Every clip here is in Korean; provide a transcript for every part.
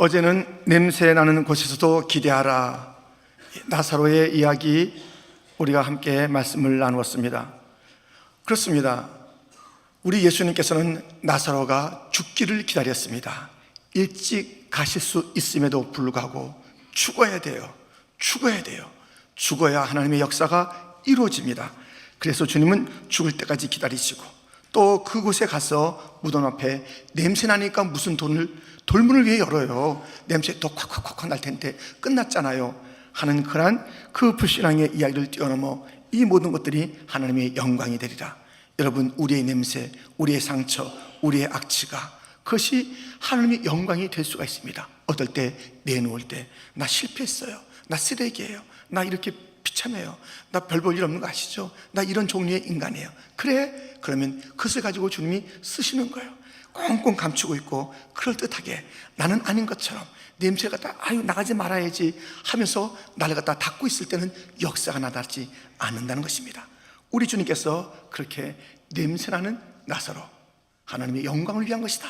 어제는 냄새 나는 곳에서도 기대하라, 나사로의 이야기 우리가 함께 말씀을 나누었습니다. 그렇습니다. 우리 예수님께서는 나사로가 죽기를 기다렸습니다. 일찍 가실 수 있음에도 불구하고 죽어야 돼요. 죽어야 하나님의 역사가 이루어집니다. 그래서 주님은 죽을 때까지 기다리시고, 또 그곳에 가서 무덤 앞에 냄새 나니까 무슨 돌문을 왜 열어요? 냄새 또 콱콱콱콱 날 텐데 끝났잖아요 하는 그 불신앙의 이야기를 뛰어넘어 이 모든 것들이 하나님의 영광이 되리라. 여러분, 우리의 냄새, 우리의 상처, 우리의 악취가, 그것이 하나님의 영광이 될 수가 있습니다. 어떨 때? 내놓을 때. 나 실패했어요, 나 쓰레기예요, 나 이렇게 비참해요, 나 별 볼 일 없는 거 아시죠? 나 이런 종류의 인간이에요. 그래? 그러면 그것을 가지고 주님이 쓰시는 거예요. 꽁꽁 감추고 있고 그럴듯하게 나는 아닌 것처럼 냄새가 다 나가지 말아야지 하면서 나를 갖다 닫고 있을 때는 역사가 나타나지 않는다는 것입니다. 우리 주님께서 그렇게 냄새나는 나사로, 하나님의 영광을 위한 것이다.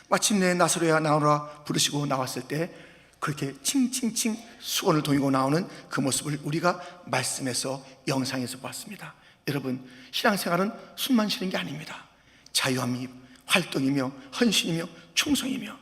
마침내 나사로야 나오라 부르시고 나왔을 때 그렇게 칭칭칭 수건을 동이고 나오는 그 모습을 우리가 말씀에서, 영상에서 봤습니다. 여러분, 신앙생활은 숨만 쉬는 게 아닙니다. 자유함이 활동이며 헌신이며 충성이며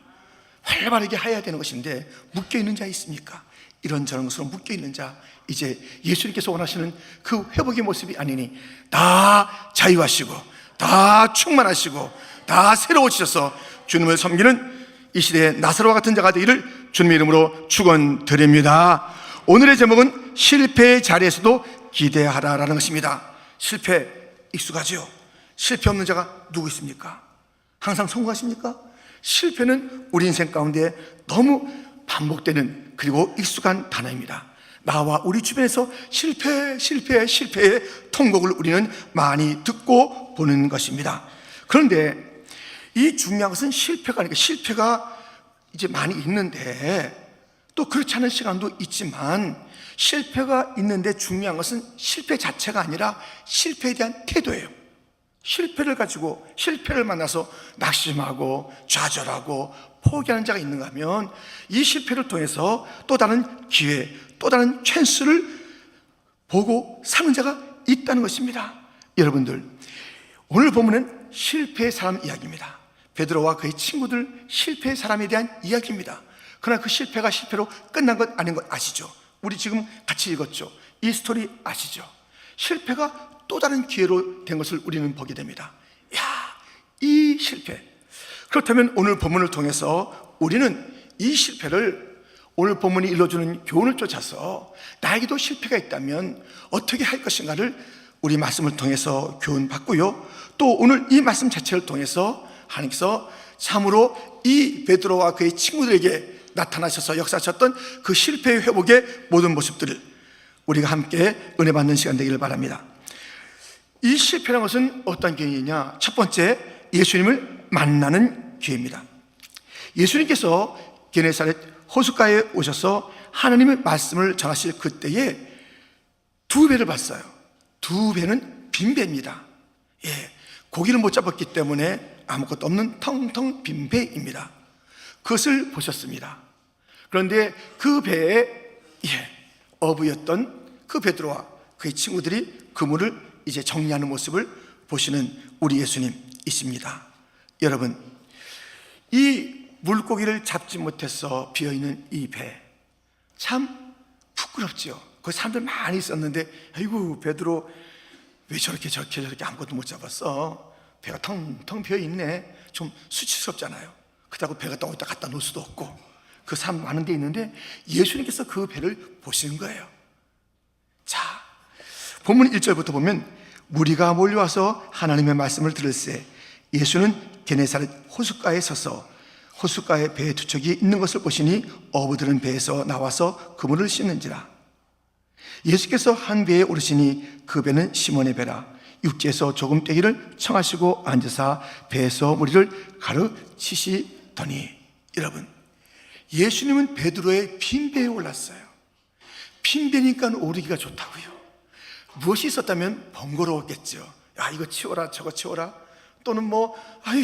활발하게 해야 되는 것인데, 묶여있는 자 있습니까? 이런저런 것으로 묶여있는 자, 이제 예수님께서 원하시는 그 회복의 모습이 아니니 다 자유하시고 다 충만하시고 다 새로워지셔서 주님을 섬기는 이 시대의 나사로와 같은 자가 되기를 주님의 이름으로 축원드립니다. 오늘의 제목은 실패의 자리에서도 기대하라라는 것입니다. 실패 익숙하죠? 실패 없는 자가 누구 있습니까? 항상 성공하십니까? 실패는 우리 인생 가운데 너무 반복되는, 그리고 익숙한 단어입니다. 나와 우리 주변에서 실패의 통곡을 우리는 많이 듣고 보는 것입니다. 그런데 이 중요한 것은 실패가 아니라, 실패가 이제 많이 있는데 또 그렇지 않은 시간도 있지만, 실패가 있는데 중요한 것은 실패 자체가 아니라 실패에 대한 태도예요. 실패를 가지고, 실패를 만나서 낙심하고 좌절하고 포기하는 자가 있는가 하면, 이 실패를 통해서 또 다른 기회, 또 다른 찬스를 보고 사는 자가 있다는 것입니다. 여러분들, 오늘 보면은 실패의 사람 이야기입니다. 베드로와 그의 친구들 실패의 사람에 대한 이야기입니다. 그러나 그 실패가 실패로 끝난 것 아닌 것 아시죠? 우리 지금 같이 읽었죠? 이 스토리 아시죠? 실패가 또 다른 기회로 된 것을 우리는 보게 됩니다. 이 실패, 그렇다면 오늘 본문을 통해서 우리는 이 실패를, 오늘 본문이 일러주는 교훈을 쫓아서 나에게도 실패가 있다면 어떻게 할 것인가를 우리 말씀을 통해서 교훈받고요, 또 오늘 이 말씀 자체를 통해서 하나님께서 참으로 이 베드로와 그의 친구들에게 나타나셔서 역사하셨던 그 실패의 회복의 모든 모습들을 우리가 함께 은혜 받는 시간 되기를 바랍니다. 이 실패라는 것은 어떤 기회이냐? 첫 번째, 예수님을 만나는 기회입니다. 예수님께서 게네사렛 호숫가에 오셔서 하나님의 말씀을 전하실 그때에 두 배를 봤어요. 두 배는 빈 배입니다. 고기를 못 잡았기 때문에 아무것도 없는 텅텅 빈 배입니다. 그것을 보셨습니다. 그런데 그 배에 어부였던 그 베드로와 그의 친구들이 그물을 이제 정리하는 모습을 보시는 우리 예수님이십니다. 여러분, 이 물고기를 잡지 못해서 비어있는 이 배, 참 부끄럽지요. 그 사람들 많이 있었는데, 아이고 베드로 왜 저렇게 아무것도 못 잡았어? 배가 텅텅 비어있네. 좀 수치스럽잖아요. 그렇다고 배가 어디다 갖다 놓을 수도 없고, 그 사람 많은 데 있는데 예수님께서 그 배를 보시는 거예요. 자, 본문 1절부터 보면, 무리가 몰려와서 하나님의 말씀을 들을새 예수는 게네사렛 호숫가에 서서 호숫가에 배에 두 척이 있는 것을 보시니 어부들은 배에서 나와서 그물을 씻는지라. 예수께서 한 배에 오르시니 그 배는 시몬의 배라. 육지에서 조금 떼기를 청하시고 앉으사 배에서 무리를 가르치시더니. 여러분, 예수님은 베드로의 빈 배에 올랐어요. 빈 배니까 오르기가 좋다고요. 무엇이 있었다면 번거로웠겠죠. 이거 치워라 저거 치워라, 또는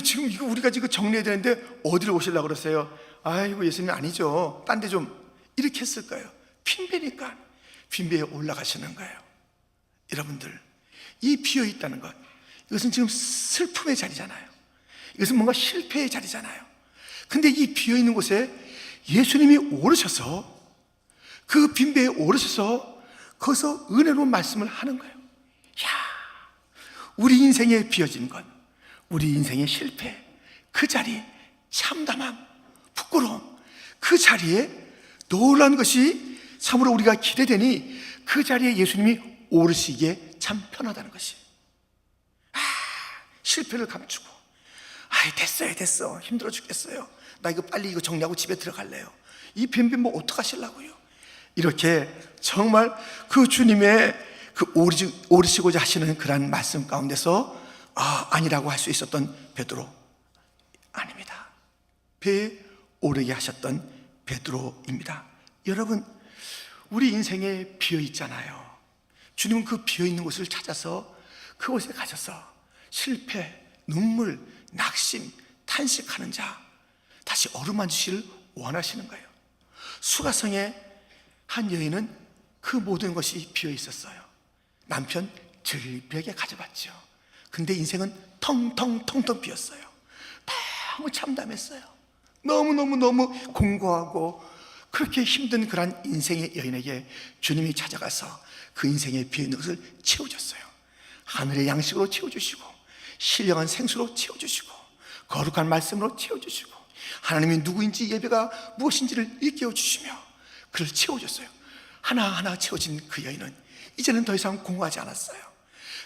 지금 이거 우리가 지금 정리해야 되는데 어디를 오시려고 그러세요? 아이고 예수님 아니죠, 딴 데 좀, 이렇게 했을 거예요. 빈배니까 빈배에 올라가시는 거예요. 여러분들, 이 비어있다는 것, 이것은 지금 슬픔의 자리잖아요. 이것은 뭔가 실패의 자리잖아요. 근데 이 비어있는 곳에 예수님이 오르셔서, 그 빈배에 오르셔서 거기서 은혜로운 말씀을 하는 거예요. 야, 우리 인생에 비어진 것, 우리 인생의 실패, 그 자리, 참담함, 부끄러움, 그 자리에 놀라운 것이 참으로 우리가 기대되니 그 자리에 예수님이 오르시기에 참 편하다는 것이. 실패를 감추고, 됐어, 힘들어 죽겠어요, 나 이거 빨리 이거 정리하고 집에 들어갈래요, 이 빈빈 뭐 어떡하시려고요. 이렇게 정말 그 주님의 그 오르시고자 하시는 그러한 말씀 가운데서 아니라고 할 수 있었던 베드로, 아닙니다. 배에 오르게 하셨던 베드로입니다. 여러분, 우리 인생에 비어 있잖아요. 주님은 그 비어 있는 곳을 찾아서 그곳에 가셔서 실패, 눈물, 낙심, 탄식하는 자 다시 어루만지시를 원하시는 거예요. 수가성의 한 여인은 그 모든 것이 비어 있었어요. 남편 절벽에 가져봤죠. 근데 인생은 텅텅텅텅 비었어요. 너무 참담했어요. 너무 공고하고 그렇게 힘든 그런 인생의 여인에게 주님이 찾아가서 그 인생에 비어있는 것을 채워줬어요. 하늘의 양식으로 채워주시고, 신령한 생수로 채워주시고, 거룩한 말씀으로 채워주시고, 하나님이 누구인지, 예배가 무엇인지를 일깨워 주시며 그를 채워줬어요. 하나하나 채워진 그 여인은 이제는 더 이상 공허하지 않았어요.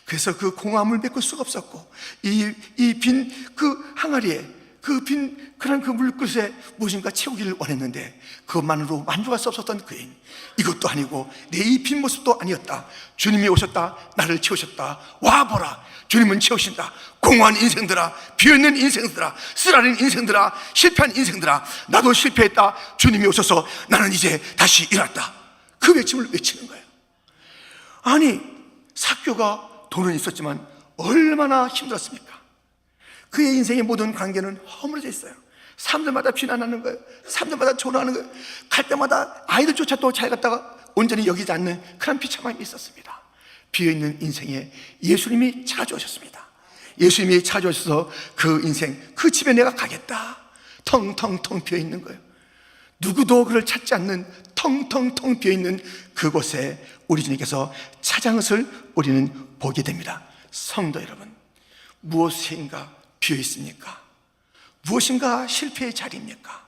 그래서 그 공허함을 메꿀 수가 없었고, 이 빈 그 항아리에, 그 빈 그런 그 물그릇에 무엇인가 채우기를 원했는데 그것만으로 만족할 수 없었던 그 여인, 이것도 아니고 내 이 빈 모습도 아니었다. 주님이 오셨다, 나를 채우셨다. 와보라, 주님은 채우신다. 공허한 인생들아, 비어있는 인생들아, 쓰라린 인생들아, 실패한 인생들아, 나도 실패했다. 주님이 오셔서 나는 이제 다시 일어났다. 그 외침을 외치는 거예요. 아니, 삭개오가 돈은 있었지만 얼마나 힘들었습니까? 그의 인생의 모든 관계는 허물어져 있어요. 사람들마다 비난하는 거예요. 사람들마다 조롱하는 거예요. 갈 때마다 아이들조차 또 잘 갔다가 온전히 여기지 않는 그런 비참함이 있었습니다. 비어있는 인생에 예수님이 찾아오셨습니다. 예수님이 찾아오셔서 그 인생, 그 집에 내가 가겠다. 텅텅텅 비어있는 거예요. 누구도 그를 찾지 않는 텅텅텅 비어있는 그곳에 우리 주님께서 찾아온 것을 우리는 보게 됩니다. 성도 여러분, 무엇인가 비어있습니까? 무엇인가 실패의 자리입니까?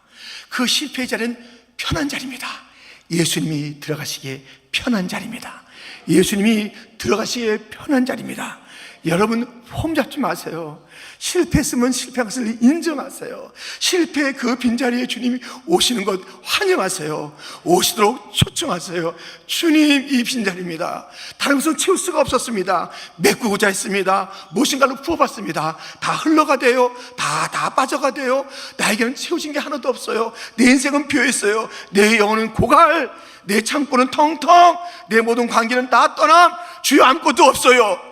그 실패의 자리는 편한 자리입니다. 예수님이 들어가시기에 편한 자리입니다. 예수님이 들어가시기에 편한 자리입니다. 여러분, 폼 잡지 마세요. 실패했으면 실패한 것을 인정하세요. 실패의 그 빈자리에 주님이 오시는 것 환영하세요. 오시도록 초청하세요. 주님, 이 빈자리입니다. 다른 것은 채울 수가 없었습니다. 메꾸고자 했습니다. 무엇인가를 부어봤습니다. 다 흘러가대요. 다 빠져가대요. 나에게는 채워진 게 하나도 없어요. 내 인생은 비어있어요. 내 영혼은 고갈, 내 창고는 텅텅, 내 모든 관계는 다 떠남, 주여 아무것도 없어요.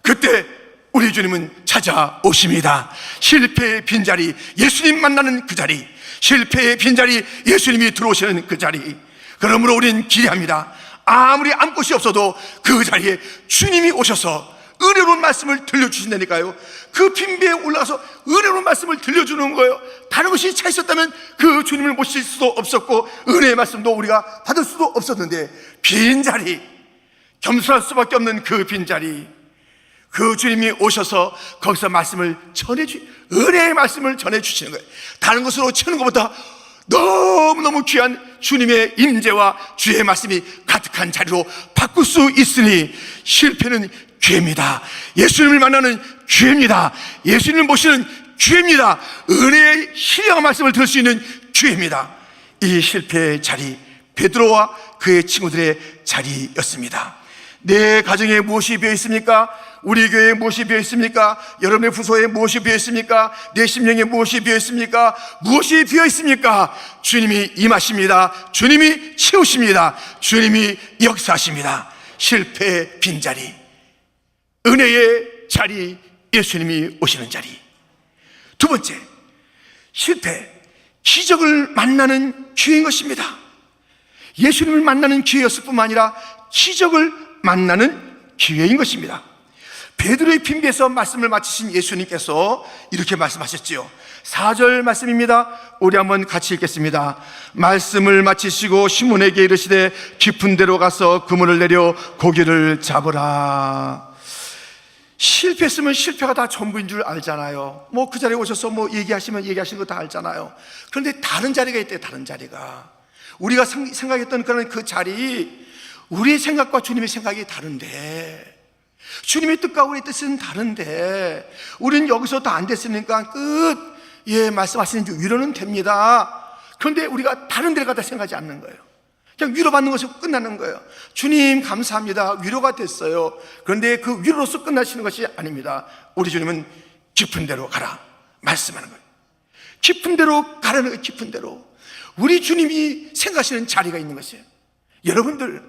그때 우리 주님은 찾아오십니다. 실패의 빈자리, 예수님 만나는 그 자리, 실패의 빈자리, 예수님이 들어오시는 그 자리. 그러므로 우리는 기대합니다. 아무리 아무 것이 없어도 그 자리에 주님이 오셔서 은혜로운 말씀을 들려주신다니까요. 그 빈배에 올라가서 은혜로운 말씀을 들려주는 거예요. 다른 것이 차 있었다면 그 주님을 모실 수도 없었고 은혜의 말씀도 우리가 받을 수도 없었는데, 빈자리, 겸손할 수밖에 없는 그 빈자리, 그 주님이 오셔서 거기서 말씀을 은혜의 말씀을 전해주시는 거예요. 다른 것으로 채우는 것보다 너무너무 귀한 주님의 임재와 주의 말씀이 가득한 자리로 바꿀 수 있으니 실패는 기회입니다. 예수님을 만나는 기회입니다. 예수님을 모시는 기회입니다. 은혜의 신령한 말씀을 들을 수 있는 기회입니다. 이 실패의 자리, 베드로와 그의 친구들의 자리였습니다. 내 가정에 무엇이 비어 있습니까? 우리 교회에 무엇이 비어 있습니까? 여러분의 부서에 무엇이 비어 있습니까? 내 심령에 무엇이 비어 있습니까? 무엇이 비어 있습니까? 주님이 임하십니다. 주님이 채우십니다. 주님이 역사하십니다. 실패의 빈자리, 은혜의 자리, 예수님이 오시는 자리. 두 번째, 실패, 기적을 만나는 기회인 것입니다. 예수님을 만나는 기회였을 뿐만 아니라 기적을 만나는 기회인 것입니다. 베드로의 빈배에서 말씀을 마치신 예수님께서 이렇게 말씀하셨지요. 4절 말씀입니다. 우리 한번 같이 읽겠습니다. 말씀을 마치시고 시몬에게 이르시되 깊은 데로 가서 그물을 내려 고기를 잡으라. 실패했으면 실패가 다 전부인 줄 알잖아요. 뭐 그 자리에 오셔서 뭐 얘기하시면 얘기하시는 거 다 알잖아요. 그런데 다른 자리가 있대요. 다른 자리가. 우리가 생각했던 그 자리, 우리의 생각과 주님의 생각이 다른데, 주님의 뜻과 우리의 뜻은 다른데, 우리는 여기서 다 안 됐으니까 말씀하시는 줄 위로는 됩니다. 그런데 우리가 다른 데를 갖다 생각하지 않는 거예요. 그냥 위로받는 것으로 끝나는 거예요. 주님 감사합니다, 위로가 됐어요. 그런데 그 위로로서 끝나시는 것이 아닙니다. 우리 주님은 깊은 데로 가라 말씀하는 거예요. 깊은 데로 가라는 거예요. 깊은 데로. 우리 주님이 생각하시는 자리가 있는 것이에요. 여러분들,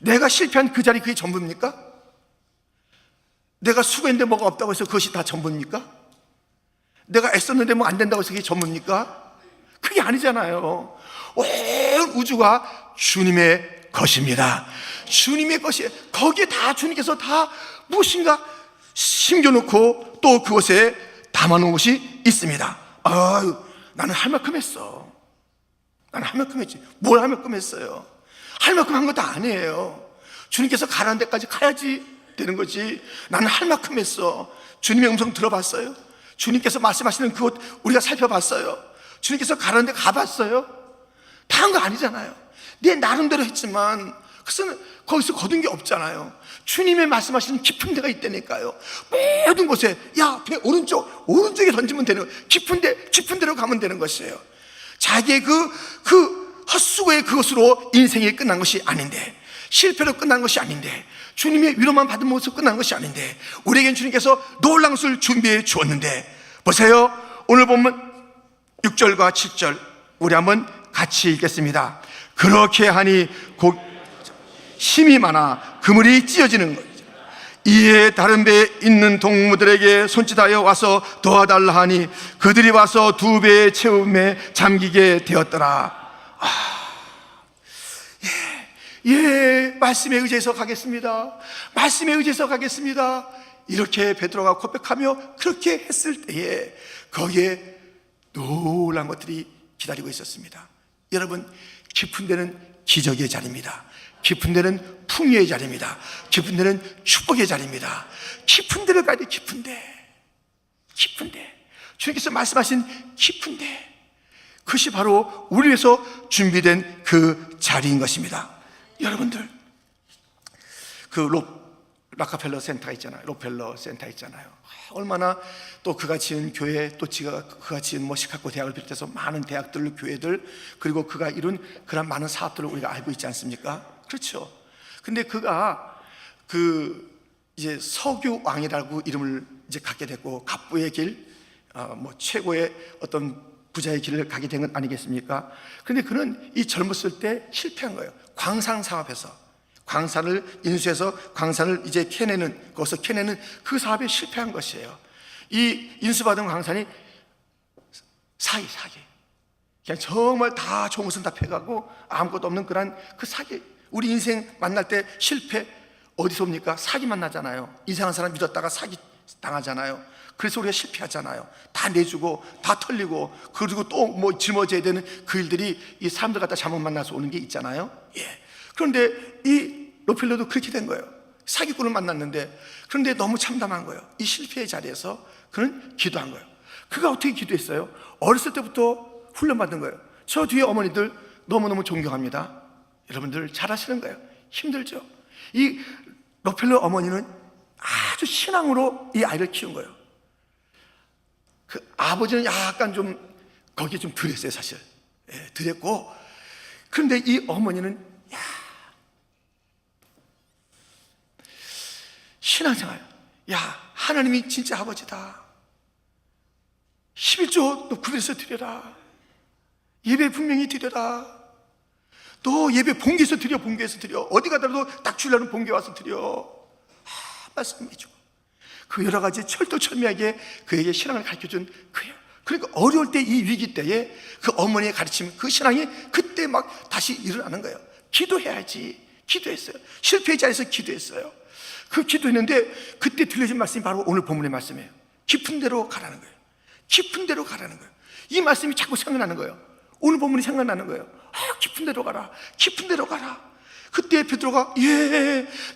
내가 실패한 그 자리, 그게 전부입니까? 내가 수고했는데 뭐가 없다고 해서 그것이 다 전부입니까? 내가 애썼는데 뭐 안 된다고 해서 그게 전부입니까? 그게 아니잖아요. 온 우주가 주님의 것입니다. 주님의 것이에요. 거기에 다 주님께서 다 무엇인가 심겨놓고 또 그곳에 담아놓은 것이 있습니다. 나는 할 만큼 했어. 나는 할 만큼 했지. 뭘 할 만큼 했어요? 할 만큼 한 것도 아니에요. 주님께서 가라는 데까지 가야지 되는 거지. 나는 할 만큼 했어. 주님의 음성 들어봤어요? 주님께서 말씀하시는 그곳 우리가 살펴봤어요? 주님께서 가라는 데 가봤어요? 다 한 거 아니잖아요. 내 나름대로 했지만 거기서 거둔 게 없잖아요. 주님의 말씀하시는 깊은 데가 있다니까요. 모든 곳에 배 오른쪽에 던지면 되는 거예요. 깊은 데로 가면 되는 것이에요. 자기의 그 헛수고의 그것으로 인생이 끝난 것이 아닌데, 실패로 끝난 것이 아닌데, 주님의 위로만 받은 모습으로 끝난 것이 아닌데, 우리에겐 주님께서 놀라운 것을 준비해 주었는데, 보세요. 오늘 보면 6절과 7절 우리 한번 같이 읽겠습니다. 그렇게 하니 힘이 많아 그물이 찢어지는 것. 이에 다른 배에 있는 동무들에게 손짓하여 와서 도와달라 하니 그들이 와서 2배의 채움에 잠기게 되었더라. 말씀에 의지해서 가겠습니다. 말씀에 의지해서 가겠습니다. 이렇게 베드로가 고백하며 그렇게 했을 때에 거기에 놀라운 것들이 기다리고 있었습니다. 여러분, 깊은 데는 기적의 자리입니다. 깊은 데는 풍요의 자리입니다. 깊은 데는 축복의 자리입니다. 깊은 데를 가야 돼. 깊은 데. 주님께서 말씀하신 깊은 데, 그것이 바로 우리 위해서 준비된 그 자리인 것입니다. 여러분들, 락카펠러 센터 있잖아요. 록펠러 센터 있잖아요. 얼마나 또 그가 지은 교회, 또 그가 지은 시카고 대학을 비롯해서 많은 대학들, 교회들, 그리고 그가 이룬 그런 많은 사업들을 우리가 알고 있지 않습니까? 그렇죠. 근데 그가 이제 서교 왕이라고 이름을 이제 갖게 됐고, 갑부의 길, 최고의 어떤 부자의 길을 가게 된 건 아니겠습니까? 근데 그는 이 젊었을 때 실패한 거예요. 광산 사업에서 광산을 인수해서 광산을 이제 거기서 캐내는 그 사업에 실패한 것이에요. 이 인수받은 광산이 사기. 그냥 정말 다 좋은 것은 다 패가고 아무것도 없는 그 사기. 우리 인생 만날 때 실패 어디서 옵니까? 사기 만나잖아요. 이상한 사람 믿었다가 사기 당하잖아요. 그래서 우리가 실패하잖아요. 다 내주고 다 털리고, 그리고 또 짊어져야 되는 그 일들이 이 사람들 갖다 잘못 만나서 오는 게 있잖아요. 그런데 이 록펠러도 그렇게 된 거예요. 사기꾼을 만났는데, 그런데 너무 참담한 거예요. 이 실패의 자리에서 그는 기도한 거예요. 그가 어떻게 기도했어요? 어렸을 때부터 훈련받은 거예요. 저 뒤에 어머니들 너무너무 존경합니다. 여러분들 잘 아시는 거예요. 힘들죠. 이 록펠러 어머니는 아주 신앙으로 이 아이를 키운 거예요. 그 아버지는 약간 좀 거기에 좀 덜했어요, 사실. 덜했고, 그런데 이 어머니는 신앙생활, 하나님이 진짜 아버지다. 11조 너 구별해서 드려라. 예배 분명히 드려라. 너 예배 본교에서 드려. 어디 가더라도 딱 주려는 본교 와서 드려. 말씀해주고, 그 여러 가지 철도철미하게 그에게 신앙을 가르쳐준 그예요. 그러니까 어려울 때, 이 위기 때에 그 어머니의 가르침, 그 신앙이 그때 막 다시 일어나는 거예요. 기도해야지. 기도했어요. 실패의 자리에서 기도했어요. 그 기도했는데 그때 들려진 말씀이 바로 오늘 본문의 말씀이에요. 깊은 데로 가라는 거예요. 깊은 데로 가라는 거예요. 이 말씀이 자꾸 생각나는 거예요. 오늘 본문이 생각나는 거예요. 깊은 데로 가라. 깊은 데로 가라. 그때 베드로가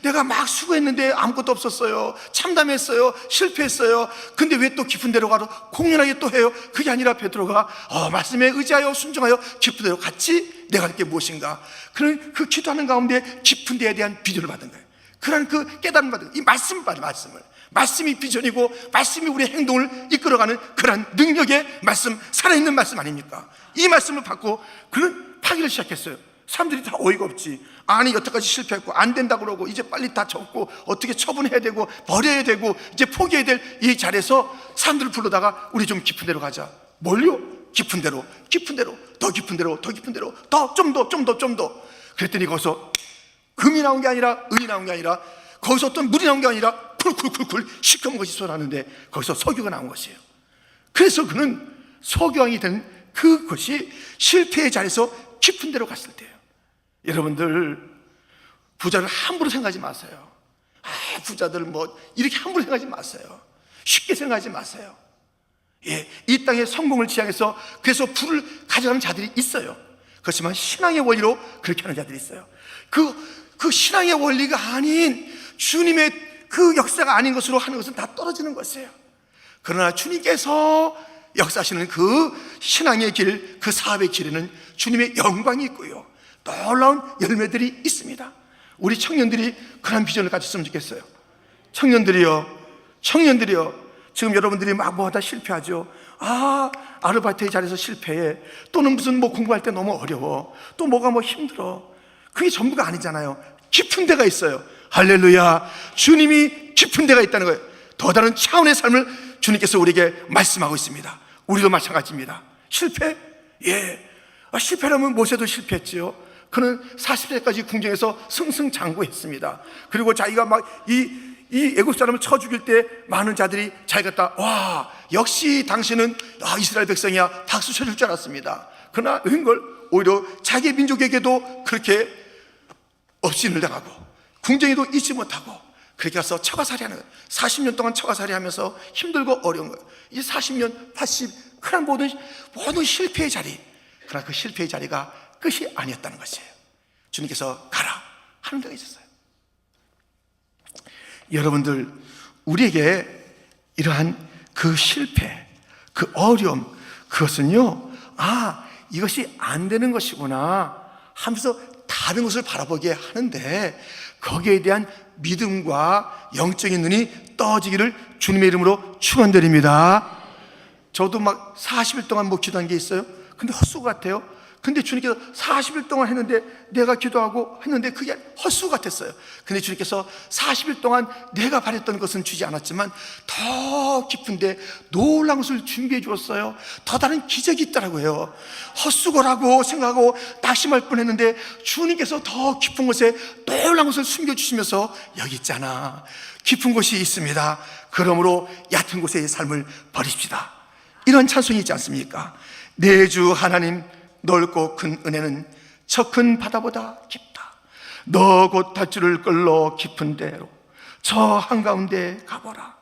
내가 막 수고했는데 아무것도 없었어요. 참담했어요. 실패했어요. 근데 왜 또 깊은 데로 가로 공연하게 또 해요? 그게 아니라 베드로가 말씀에 의지하여 순종하여 깊은 데로 갔지. 내가 할 게 무엇인가? 그런 그 기도하는 가운데 깊은 데에 대한 비전을 받은 거예요. 그런 그 깨달음을 받은 거예요. 이 말씀을 받은 말씀이 비전이고 말씀이 우리의 행동을 이끌어가는 그런 능력의 말씀, 살아있는 말씀 아닙니까? 이 말씀을 받고 그는 파기를 시작했어요. 사람들이 다 어이가 없지. 아니 여태까지 실패했고 안 된다 그러고 이제 빨리 다 접고 어떻게 처분해야 되고 버려야 되고 이제 포기해야 될 이 자리에서 사람들을 불러다가 우리 좀 깊은 데로 가자. 뭘요? 깊은 데로, 깊은 데로, 더 깊은 데로, 더 깊은 데로, 더, 좀 더. 그랬더니 거기서 금이 나온 게 아니라 은이 나온 게 아니라 거기서 어떤 물이 나온 게 아니라 쿨쿨쿨쿨 시커먼 것이 쏟아나는데 거기서 석유가 나온 것이에요. 그래서 그는 석유왕이 된 그것이 실패의 자리에서 깊은 데로 갔을 때예요. 여러분들 부자를 함부로 생각하지 마세요. 부자들 뭐 이렇게 함부로 생각하지 마세요. 쉽게 생각하지 마세요. 이 땅의 성공을 지향해서 그래서 부를 가져가는 자들이 있어요. 그렇지만 신앙의 원리로 그렇게 하는 자들이 있어요. 그 신앙의 원리가 아닌 주님의 그 역사가 아닌 것으로 하는 것은 다 떨어지는 것이에요. 그러나 주님께서 역사하시는 그 신앙의 길, 그 사업의 길에는 주님의 영광이 있고요, 놀라운 열매들이 있습니다. 우리 청년들이 그런 비전을 가졌으면 좋겠어요. 청년들이요, 지금 여러분들이 막 뭐하다 실패하죠. 아르바이트의 자리에서 실패해. 또는 무슨 뭐 공부할 때 너무 어려워. 또 뭐가 뭐 힘들어. 그게 전부가 아니잖아요. 깊은 데가 있어요. 할렐루야. 주님이 깊은 데가 있다는 거예요. 더 다른 차원의 삶을 주님께서 우리에게 말씀하고 있습니다. 우리도 마찬가지입니다. 실패? 실패라면 모세도 실패했지요. 그는 40세까지 궁정에서 승승장구했습니다. 그리고 자기가 막 이 애굽 사람을 쳐 죽일 때 많은 자들이 자기가 와, 역시 당신은 이스라엘 백성이야, 박수 쳐줄 줄 알았습니다. 그러나 웬걸 오히려 자기 민족에게도 그렇게 업신을 당하고 궁정에도 있지 못하고 그렇게 가서 처가살이하는 거예요. 40년 동안 처가살이 하면서 힘들고 어려운 거예요. 이 40년, 80, 그런 모든 실패의 자리, 그러나 그 실패의 자리가 끝이 아니었다는 것이에요. 주님께서 가라 하는 데가 있었어요. 여러분들, 우리에게 이러한 그 실패, 그 어려움, 그것은요, 이것이 안 되는 것이구나 하면서 다른 것을 바라보게 하는데, 거기에 대한 믿음과 영적인 눈이 떠지기를 주님의 이름으로 축원드립니다. 저도 막 40일 동안 뭐 기도한 게 있어요. 근데 헛수 같아요. 근데 주님께서 40일 동안 했는데, 내가 기도하고 했는데 그게 헛수 같았어요. 근데 주님께서 40일 동안 내가 바랬던 것은 주지 않았지만 더 깊은데 놀라운 것을 준비해 주었어요. 더 다른 기적이 있더라고요. 헛수고라고 생각하고 낙심할 뻔했는데 주님께서 더 깊은 곳에 놀라운 것을 숨겨주시면서, 여기 있잖아, 깊은 곳이 있습니다. 그러므로 얕은 곳의 삶을 버립시다. 이런 찬송이 있지 않습니까? 내 주 하나님, 넓고 큰 은혜는 저 큰 바다보다 깊다. 너 곧 밧줄을 끌러 깊은 데로 저 한가운데 가보라.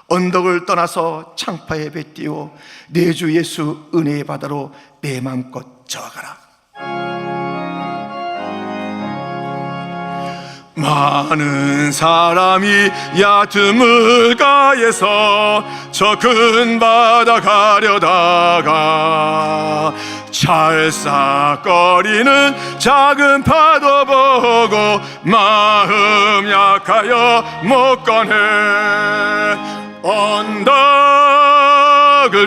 언덕을 떠나서 창파에 배 띄워 내 주 예수 은혜의 바다로 내 마음껏 저어가라. 많은 사람이 얕은 물가에서 저 큰 바다 가려다가 찰싹거리는 작은 파도 보고 마음 약하여 못 가네. 언덕을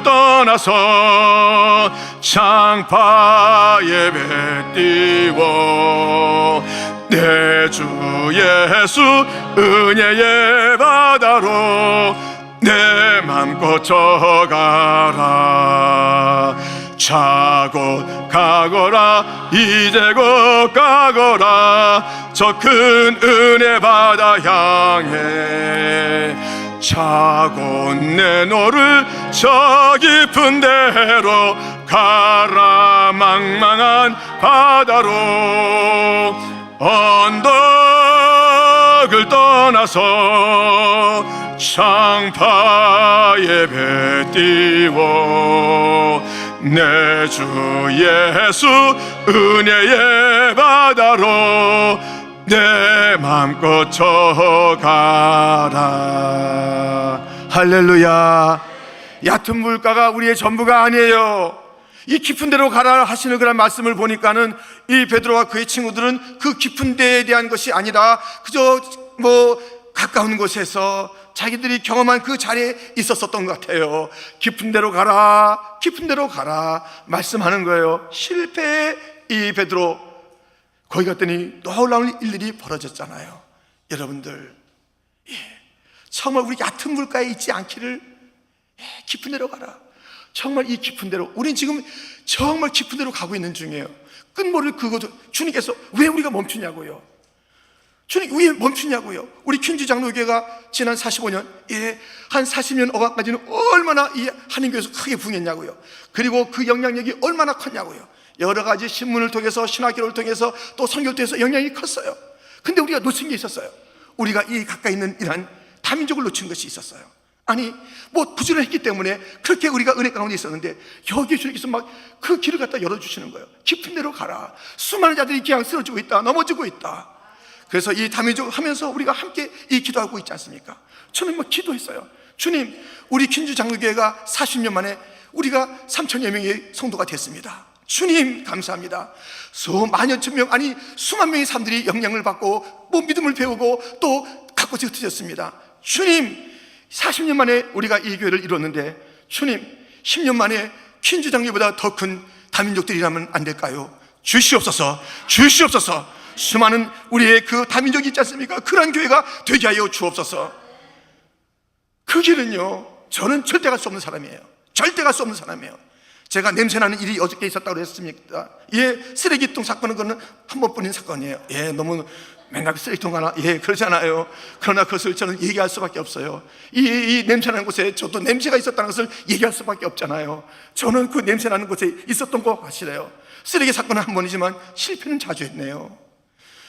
떠나서 창파에 배 띄워 내 주 예수 은혜의 바다로 내 맘껏 저가라. 차고 가거라, 이제 곧 가거라. 저 큰 은혜 바다 향해 차고 내 너를 저 깊은 데로 가라. 망망한 바다로 언덕을 떠나서 창파에 배 띄워 내 주 예수 은혜의 바다로 내 맘껏 쳐가라. 할렐루야. 얕은 물가가 우리의 전부가 아니에요. 이 깊은 데로 가라 하시는 그런 말씀을 보니까는 이 베드로와 그의 친구들은 그 깊은 데에 대한 것이 아니라 그저 가까운 곳에서 자기들이 경험한 그 자리에 있었었던 것 같아요. 깊은 데로 가라, 깊은 데로 가라 말씀하는 거예요. 실패의 이 베드로, 거기 갔더니 놀라운 일들이 벌어졌잖아요. 여러분들, 정말 우리 얕은 물가에 있지 않기를, 깊은 데로 가라. 정말 이 깊은 데로, 우린 지금 정말 깊은 데로 가고 있는 중이에요. 끝모를 그거도 주님께서 왜 우리가 멈추냐고요. 주님 왜 멈추냐고요. 우리 퀸즈 장로교회가 지난 45년, 한 40년 어간까지는 얼마나 이 한인교회에서 크게 부흥했냐고요. 그리고 그 영향력이 얼마나 컸냐고요. 여러 가지 신문을 통해서, 신학교를 통해서, 또 선교를 통해서 영향이 컸어요. 근데 우리가 놓친 게 있었어요. 우리가 이 가까이 있는 이러한 다민족을 놓친 것이 있었어요. 아니 부지런했기 때문에 그렇게 우리가 은혜 가운데 있었는데, 여기 주님께서 막 그 길을 갖다 열어주시는 거예요. 깊은 데로 가라. 수많은 자들이 그냥 쓰러지고 있다, 넘어지고 있다. 그래서 이 다민족 하면서 우리가 함께 이 기도하고 있지 않습니까? 저는 기도했어요. 주님, 우리 퀸즈 장로교회가 40년 만에 우리가 3천여 명의 성도가 됐습니다. 주님 감사합니다. 수만여천 명, 아니 수만 명의 사람들이 영향을 받고 믿음을 배우고 또 가까이 흩어졌습니다. 주님, 40년 만에 우리가 이 교회를 이뤘는데, 주님 10년 만에 퀸즈 장로보다 더 큰 다민족들이라면 안 될까요? 주시옵소서, 주시옵소서. 수많은 우리의 그 다민족이 있지 않습니까? 그런 교회가 되게 하여 주옵소서. 그 길은요, 저는 절대 갈 수 없는 사람이에요. 절대 갈 수 없는 사람이에요. 제가 냄새나는 일이 어저께 있었다고 했습니까? 쓰레기통 사건은 그거는 한 번뿐인 사건이에요. 너무 맨날 쓰레기통 하나, 그러잖아요. 그러나 그것을 저는 얘기할 수밖에 없어요. 이 냄새나는 곳에 저도 냄새가 있었다는 것을 얘기할 수밖에 없잖아요. 저는 그 냄새나는 곳에 있었던 거 아시래요. 쓰레기 사건은 한 번이지만 실패는 자주 했네요.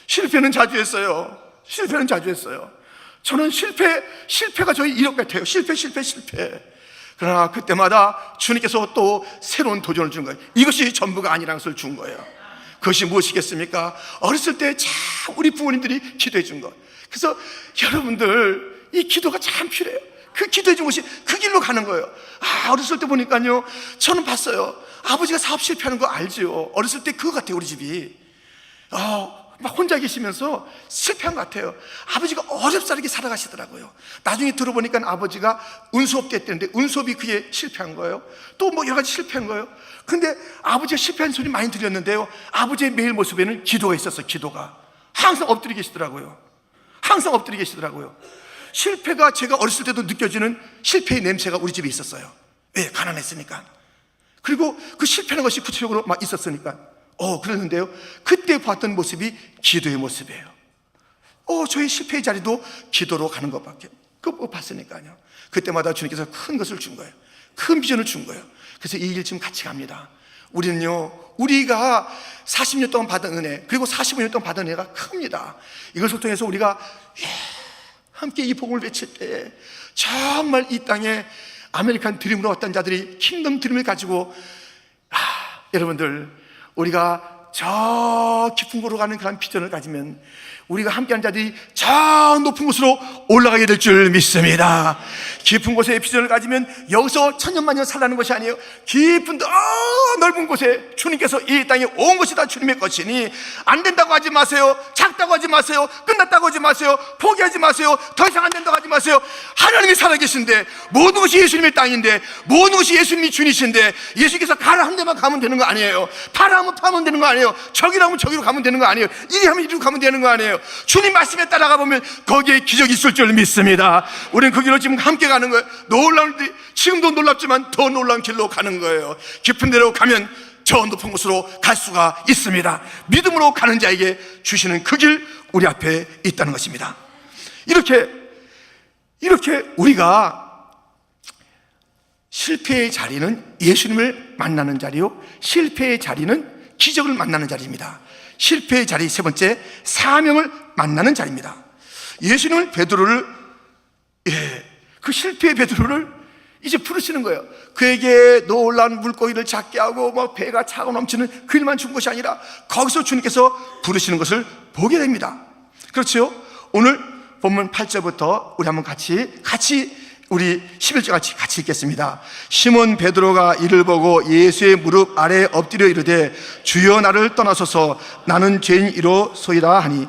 실패는 자주 했어요. 실패는 자주 했어요. 저는 실패가 저희 이력 같아요. 실패. 그러나 그때마다 주님께서 또 새로운 도전을 준 거예요. 이것이 전부가 아니라는 것을 준 거예요. 그것이 무엇이겠습니까? 어렸을 때 참 우리 부모님들이 기도해 준 것. 그래서 여러분들, 이 기도가 참 필요해요. 그 기도해 준 것이 그 길로 가는 거예요. 어렸을 때 보니까요, 저는 봤어요. 아버지가 사업 실패하는 거 알지요. 어렸을 때 그거 같아요. 우리 집이 막 혼자 계시면서 실패한 것 같아요. 아버지가 어렵사르게 살아가시더라고요. 나중에 들어보니까 아버지가 운수업 때 했는데 운수업이 그게 실패한 거예요. 또 여러 가지 실패한 거예요. 근데 아버지가 실패한 소리 많이 들렸는데요, 아버지의 매일 모습에는 기도가 있었어요. 기도가 항상 엎드려 계시더라고요. 항상 엎드려 계시더라고요. 실패가, 제가 어렸을 때도 느껴지는 실패의 냄새가 우리 집에 있었어요. 왜? 가난했으니까. 그리고 그 실패하는 것이 구체적으로 막 있었으니까. 그랬는데요, 그때 봤던 모습이 기도의 모습이에요. 저의 실패의 자리도 기도로 가는 것밖에, 그거 봤으니까요. 그때마다 주님께서 큰 것을 준 거예요. 큰 비전을 준 거예요. 그래서 이 길 지금 같이 갑니다. 우리는요, 우리가 40년 동안 받은 은혜, 그리고 45년 동안 받은 은혜가 큽니다. 이것을 통해서 우리가 함께 이 복음을 외칠 때 정말 이 땅에 아메리칸 드림으로 왔던 자들이 킹덤 드림을 가지고, 여러분들, 우리가 저 깊은 곳으로 가는 그런 비전을 가지면 우리가 함께하는 자들이 저 높은 곳으로 올라가게 될 줄 믿습니다. 깊은 곳에 비전을 가지면 여기서 천년만년 살라는 것이 아니에요. 깊은 넓은 곳에 주님께서 이 땅에 온 것이 다 주님의 것이니 안 된다고 하지 마세요. 작다고 하지 마세요. 끝났다고 하지 마세요. 포기하지 마세요. 더 이상 안 된다고 하지 마세요. 하나님이 살아계신데, 모든 것이 예수님의 땅인데, 모든 것이 예수님이 주님이신데, 예수님께서 가라 한 데만 가면 되는 거 아니에요. 파라 하면 파면 되는 거 아니에요. 저기로 하면 저기로 가면 되는 거 아니에요. 이리 하면 이리로 가면 되는 거 아니에요. 주님 말씀에 따라가 보면 거기에 기적이 있을 줄 믿습니다. 우리는 그 길로 지금 함께 가는 거예요. 놀라운, 지금도 놀랍지만 더 놀라운 길로 가는 거예요. 깊은 데로 가면 저 높은 곳으로 갈 수가 있습니다. 믿음으로 가는 자에게 주시는 그 길 우리 앞에 있다는 것입니다. 이렇게 이렇게 우리가 실패의 자리는 예수님을 만나는 자리요, 실패의 자리는 기적을 만나는 자리입니다. 실패의 자리 세 번째, 사명을 만나는 자리입니다. 예수님은 베드로를, 그 실패의 베드로를 이제 부르시는 거예요. 그에게 놀라운 물고기를 잡게 하고 배가 차고 넘치는 그 일만 준 것이 아니라 거기서 주님께서 부르시는 것을 보게 됩니다. 그렇죠? 오늘 본문 8절부터 우리 한번 같이 우리 11절 같이 읽겠습니다. 시몬 베드로가 이를 보고 예수의 무릎 아래 엎드려 이르되 주여 나를 떠나소서 나는 죄인이로소이다 하니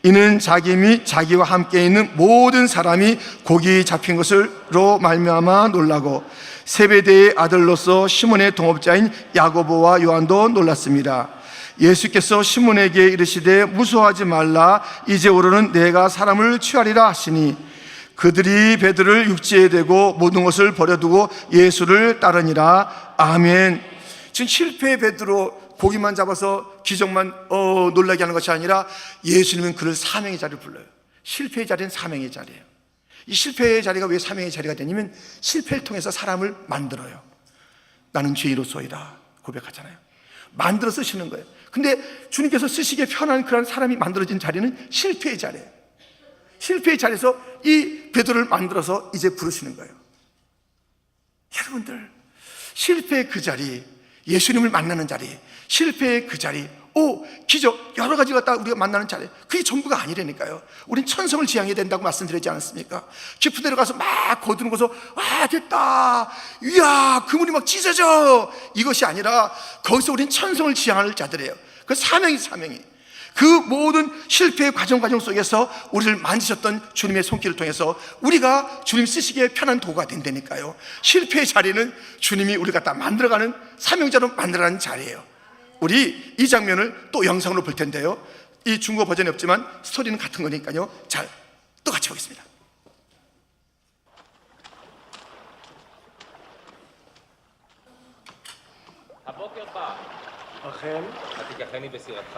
이는 자기 및 자기와 함께 있는 모든 사람이 고기 잡힌 것으로 말미암아 놀라고 세베대의 아들로서 시몬의 동업자인 야고보와 요한도 놀랐습니다. 예수께서 시몬에게 이르시되 무서워하지 말라 이제부로는 내가 사람을 취하리라 하시니 그들이 베드로를 육지에 대고 모든 것을 버려두고 예수를 따르니라. 아멘. 지금 실패의 베드로 고기만 잡아서 기적만 놀라게 하는 것이 아니라 예수님은 그를 사명의 자리를 불러요. 실패의 자리는 사명의 자리예요. 이 실패의 자리가 왜 사명의 자리가 되냐면 실패를 통해서 사람을 만들어요. 나는 죄인으로소이다 고백하잖아요. 만들어 쓰시는 거예요. 근데 주님께서 쓰시기에 편한 그런 사람이 만들어진 자리는 실패의 자리예요. 실패의 자리에서 이 베드로를 만들어서 이제 부르시는 거예요. 여러분들, 실패의 그 자리, 예수님을 만나는 자리, 실패의 그 자리, 기적, 여러 가지 갖다 우리가 만나는 자리, 그게 전부가 아니라니까요. 우린 천성을 지향해야 된다고 말씀드리지 않았습니까? 깊은 데로 가서 막 거두는 것을 됐다, 이야 그물이 막 찢어져, 이것이 아니라 거기서 우린 천성을 지향할 자들이에요. 그 사명이 그 모든 실패의 과정 속에서 우리를 만지셨던 주님의 손길을 통해서 우리가 주님 쓰시기에 편한 도구가 된다니까요. 실패의 자리는 주님이 우리 갖다 만들어가는, 사명자로 만들어가는 자리예요. 우리 이 장면을 또 영상으로 볼 텐데요, 이 중국어 버전이 없지만 스토리는 같은 거니까요. 잘 또 같이 보겠습니다.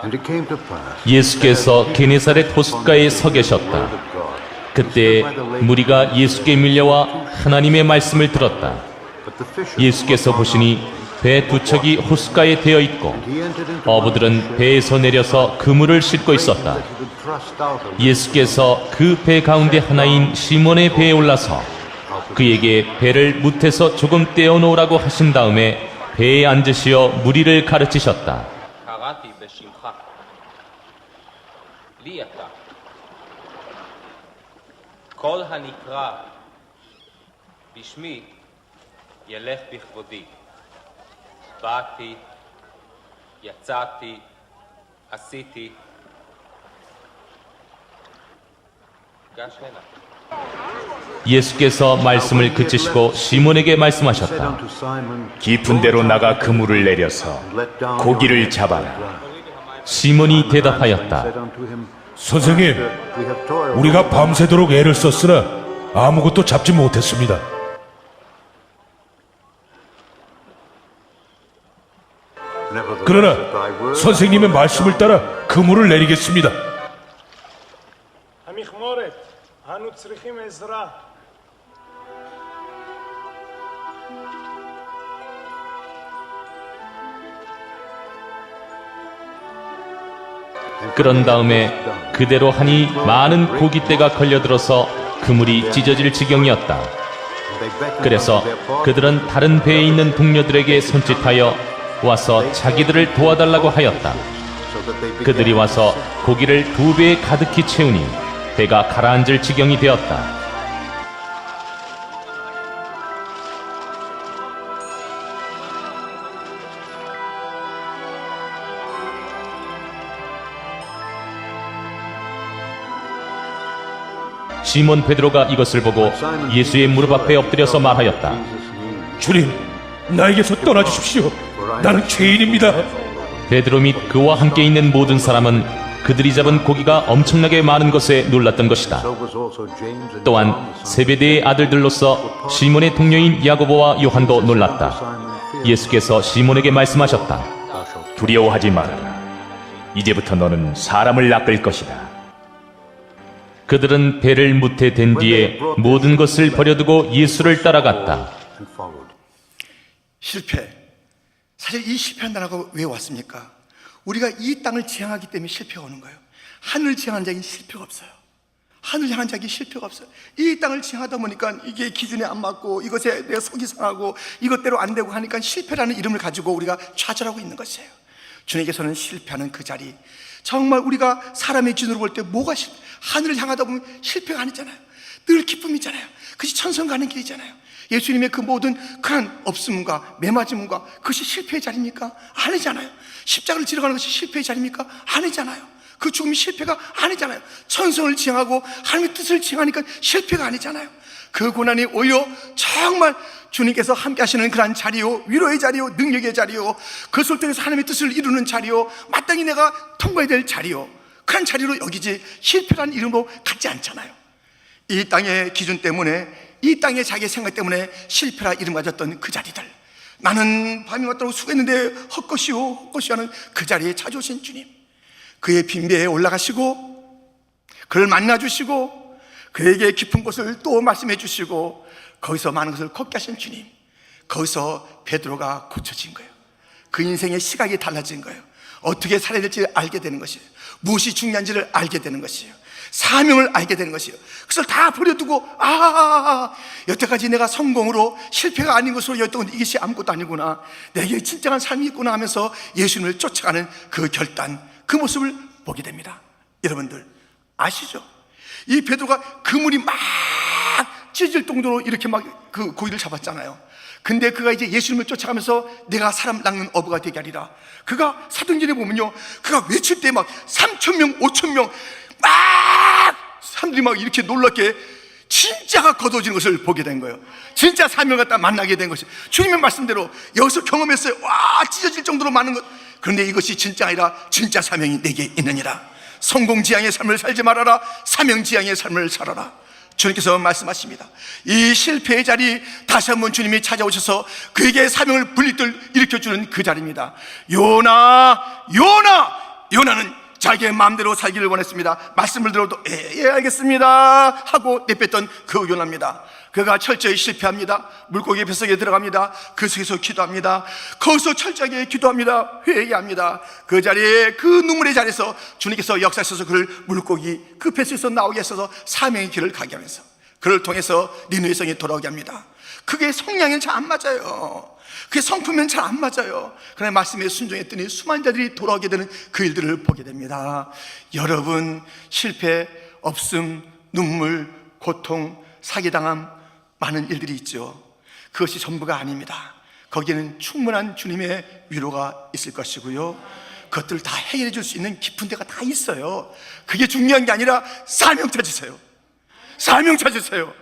And it came to pass 예수께서 게네사렛 호숫가에 서 계셨다. 그때 무리가 예수께 밀려와 하나님의 말씀을 들었다. but the fisher 예수께서 보시니 배 두 척이 호숫가에 되어 있고 he entered into 어부들은 배에서 내려서 그물을 싣고 있었다. that he would thrust out of 예수께서 그 배 가운데 하나인 시몬의 배에 올라서 그에게 배를 무태서 조금 떼어놓으라고 하신 다음에 배에 앉으시어 무리를 가르치셨다. קראתי בשמך, לי אתה. כל הנקרא בשמי ילך בכבודי. באתי, יצאתי, עשיתי. גש הנה. 예수께서 말씀을 그치시고 시몬에게 said 말씀하셨다. unto Simon, 깊은 데로 나가 그물을 내려서 let down 고기를 your net 잡아라. on the ground. 시몬이 Simon 대답하였다. said unto him, 선생님, we have toiled 우리가 밤새도록 애를 썼으나 아무것도 잡지 못했습니다. nevertheless 그러나 at thy word 선생님의 말씀을 따라 그물을 내리겠습니다. המכמורת, אנו צריכים עזרה. 그런 다음에 그대로 하니 많은 고깃대가 걸려들어서 그물이 찢어질 지경이었다. 그래서 그들은 다른 배에 있는 동료들에게 손짓하여 와서 자기들을 도와달라고 하였다. 그들이 와서 고기를 두 배에 가득히 채우니 배가 가라앉을 지경이 되었다. 시몬 베드로가 이것을 보고 예수의 무릎 앞에 엎드려서 말하였다. 주님, 나에게서 떠나주십시오. 나는 죄인입니다. 베드로 및 그와 함께 있는 모든 사람은 그들이 잡은 고기가 엄청나게 많은 것에 놀랐던 것이다. 또한 세베대의 아들들로서 시몬의 동료인 야고보와 요한도 놀랐다. 예수께서 시몬에게 말씀하셨다. 두려워하지 말아라. 이제부터 너는 사람을 낚을 것이다. 그들은 배를 무태 댄 뒤에 모든 것을 버려두고 예수를 따라갔다. and followed. 실패. 사실 이 실패한다고 왜 왔습니까? 우리가 이 땅을 지향하기 때문에 실패가 오는 거예요. 하늘을 지향하는 자에게 실패가 없어요. 하늘 향한 자에게 실패가 없어요. 이 땅을 지향하다 보니까 이게 기준에 안 맞고 이것에 내 속이 상하고 이것대로 안 되고 하니까 실패라는 이름을 가지고 우리가 좌절하고 있는 것이에요. 주님께서는 실패하는 그 자리, 정말 우리가 사람의 기준으로 볼 때 뭐가 하늘을 향하다 보면 실패가 아니잖아요. 늘 기쁨이잖아요. 그것이 천성 가는 길이잖아요. 예수님의 그 모든 그런 없음과 매맞음과 그것이 실패의 자리입니까? 아니잖아요. 십자가를 지러 가는 것이 실패의 자리입니까? 아니잖아요. 그 죽음이 실패가 아니잖아요. 천성을 지향하고 하나님의 뜻을 지향하니까 실패가 아니잖아요. 그 고난이 오히려 정말 주님께서 함께 하시는 그런 자리요, 위로의 자리요, 능력의 자리요, 그 속에서 하나님의 뜻을 이루는 자리요, 마땅히 내가 통과해야 될 자리요, 그런 자리로 여기지 실패라는 이름으로 갖지 않잖아요. 이 땅의 기준 때문에, 이 땅의 자기의 생각 때문에 실패라 이름 가졌던 그 자리들, 나는 밤이 왔다고 수고했는데 헛것이요 하는 그 자리에 찾아오신 주님, 그의 빈배에 올라가시고 그를 만나주시고 그에게 깊은 곳을 또 말씀해 주시고 거기서 많은 것을 걷게 하신 주님, 거기서 베드로가 고쳐진 거예요. 그 인생의 시각이 달라진 거예요. 어떻게 살아야 될지 알게 되는 것이에요. 무엇이 중요한지를 알게 되는 것이에요. 사명을 알게 되는 것이에요. 그것을 다 버려두고 여태까지 내가 성공으로 실패가 아닌 것으로 여태까지 이것이 아무것도 아니구나, 내게 진정한 삶이 있구나 하면서 예수님을 쫓아가는 그 결단, 그 모습을 보게 됩니다. 여러분들 아시죠? 이 베드로가 그물이 막 찢을 정도로 이렇게 막 그 고기를 잡았잖아요. 근데 그가 이제 예수님을 쫓아가면서 내가 사람 낚는 어부가 되게 하리라, 그가 사도행전에 보면요, 그가 외칠 때 막 3,000명 5,000명 막 사람들이 막 이렇게 놀랍게 진짜가 거둬지는 것을 보게 된 거예요. 진짜 사명을 갖다 만나게 된 것이 주님의 말씀대로 여기서 경험했어요. 와, 찢어질 정도로 많은 것. 그런데 이것이 진짜 아니라 진짜 사명이 내게 있느니라. 성공지향의 삶을 살지 말아라, 사명지향의 삶을 살아라. 주님께서 말씀하십니다. 이 실패의 자리, 다시 한번 주님이 찾아오셔서 그에게 사명을 분리들 일으켜주는 그 자리입니다. 요나는 자기의 마음대로 살기를 원했습니다. 말씀을 들어도 예 알겠습니다 하고 내뺐던 그 요나입니다. 그가 철저히 실패합니다. 물고기 뱃속에 들어갑니다. 그 속에서 기도합니다. 거기서 철저하게 기도합니다. 회개합니다. 그 자리에, 그 눈물의 자리에서 주님께서 역사하셔서 그를 물고기 그 뱃속에서 나오게 하셔서 사명의 길을 가게 하면서 그를 통해서 니느웨 성에 돌아오게 합니다. 그게 성량은 잘 안 맞아요. 그게 성품은 잘 안 맞아요. 그러나 말씀에 순종했더니 수많은 자들이 돌아오게 되는 그 일들을 보게 됩니다. 여러분, 실패, 없음, 눈물, 고통, 사기당함, 많은 일들이 있죠. 그것이 전부가 아닙니다. 거기에는 충분한 주님의 위로가 있을 것이고요, 그것들을 다 해결해 줄 수 있는 깊은 데가 다 있어요. 그게 중요한 게 아니라 사명 찾으세요. 사명 찾으세요.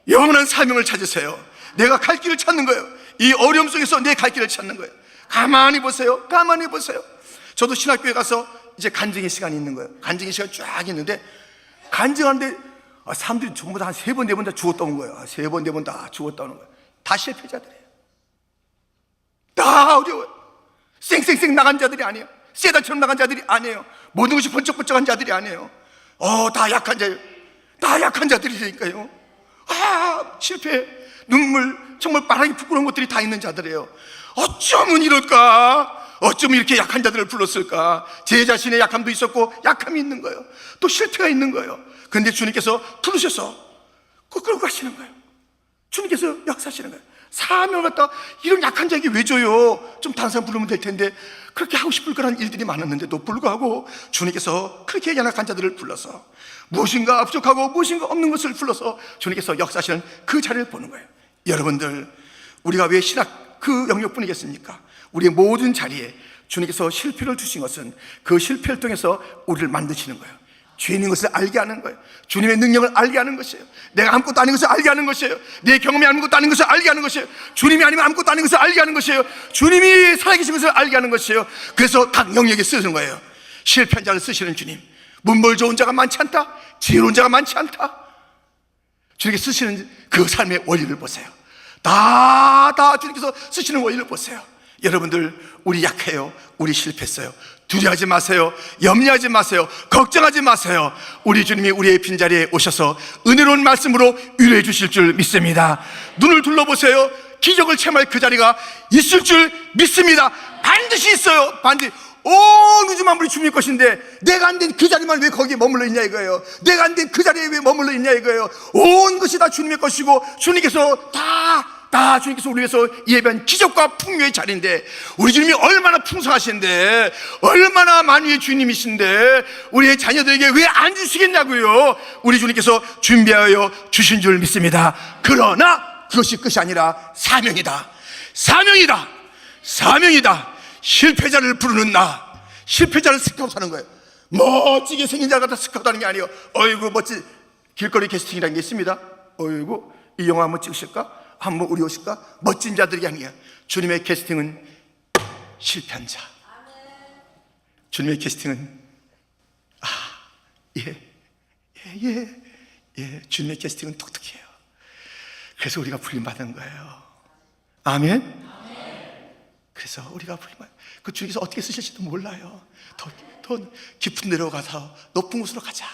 영원한 사명을 찾으세요. 내가 갈 길을 찾는 거예요. 이 어려움 속에서 내 갈 길을 찾는 거예요. 가만히 보세요. 가만히 보세요. 저도 신학교에 가서 이제 간증의 시간이 있는 거예요. 간증의 시간이 쫙 있는데, 간증하는데 사람들이 전부 다 한 3번, 4번 다 죽었다 온 거예요. 3번, 4번 다 죽었다 오는 거예요. 다 실패자들이에요. 다 어려워요. 쌩쌩쌩 나간 자들이 아니에요. 세단처럼 나간 자들이 아니에요. 모든 것이 번쩍번쩍한 자들이 아니에요. 다 약한 자예요. 다 약한 자들이니까요. 실패, 눈물, 정말 바람이 부끄러운 것들이 다 있는 자들이에요. 어쩌면 이럴까? 어쩌면 이렇게 약한 자들을 불렀을까? 제 자신의 약함도 있었고 약함이 있는 거예요. 또 실패가 있는 거예요. 그런데 주님께서 부르셔서 끌고 가시는 거예요. 주님께서 역사하시는 거예요. 사명을 갖다 이런 약한 자에게 왜 줘요? 좀 다른 사람 부르면 될 텐데, 그렇게 하고 싶을 거란 일들이 많았는데도 불구하고 주님께서 그렇게 연약한 자들을 불러서 무엇인가 부족하고 무엇인가 없는 것을 불러서 주님께서 역사하시는 그 자리를 보는 거예요. 여러분들, 우리가 왜 신학 그 영역뿐이겠습니까? 우리의 모든 자리에 주님께서 실패를 주신 것은 그 실패를 통해서 우리를 만드시는 거예요. 죄인인 것을 알게 하는 거예요. 주님의 능력을 알게 하는 것이에요. 내가 아무것도 아닌 것을 알게 하는 것이에요. 내 경험이 아무것도 아닌 것을 알게 하는 것이에요. 주님이 아니면 아무것도 아닌 것을 알게 하는 것이에요. 주님이 살아계신 것을 알게 하는 것이에요. 그래서 각 영역에 쓰는 거예요. 실패한 자를 쓰시는 주님, 문벌 좋은 자가 많지 않다, 지혜로운 자가 많지 않다. 주님께 쓰시는 그 삶의 원리를 보세요. 다 주님께서 쓰시는 원리를 보세요. 여러분들, 우리 약해요. 우리 실패했어요. 두려워하지 마세요. 염려하지 마세요. 걱정하지 마세요. 우리 주님이 우리의 빈자리에 오셔서 은혜로운 말씀으로 위로해 주실 줄 믿습니다. 눈을 둘러보세요. 기적을 체험할 그 자리가 있을 줄 믿습니다. 반드시 있어요. 반드시. 온 우주 만물이 주님의 것인데 내가 안 된 그 자리만 왜 거기에 머물러 있냐 이거예요. 내가 안 된 그 자리에 왜 머물러 있냐 이거예요. 온 것이 다 주님의 것이고 주님께서 다 주님께서 우리 위해서 예배한 기적과 풍요의 자리인데, 우리 주님이 얼마나 풍성하신데, 얼마나 만유의 주님이신데 우리의 자녀들에게 왜 안 주시겠냐고요. 우리 주님께서 준비하여 주신 줄 믿습니다. 그러나 그것이 끝이 아니라 사명이다. 사명이다. 사명이다. 실패자를 부르는 나, 실패자를 스카우트하는 거예요. 멋지게 생긴 자가 다 스카우트하는 게 아니에요. 어이구 멋진 길거리 캐스팅이라는 게 있습니다. 어이구 이 영화 한번 찍으실까? 한번 우리 오실까? 멋진 자들이 아니야. 주님의 캐스팅은 실패한 자. 주님의 캐스팅은 주님의 캐스팅은 독특해요. 그래서 우리가 불림받은 거예요. 아멘. 그래서 우리가 불림받은, 그 주님께서 어떻게 쓰실지도 몰라요. 더 깊은 데로 가서 높은 곳으로 가자.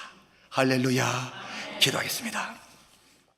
할렐루야. 기도하겠습니다.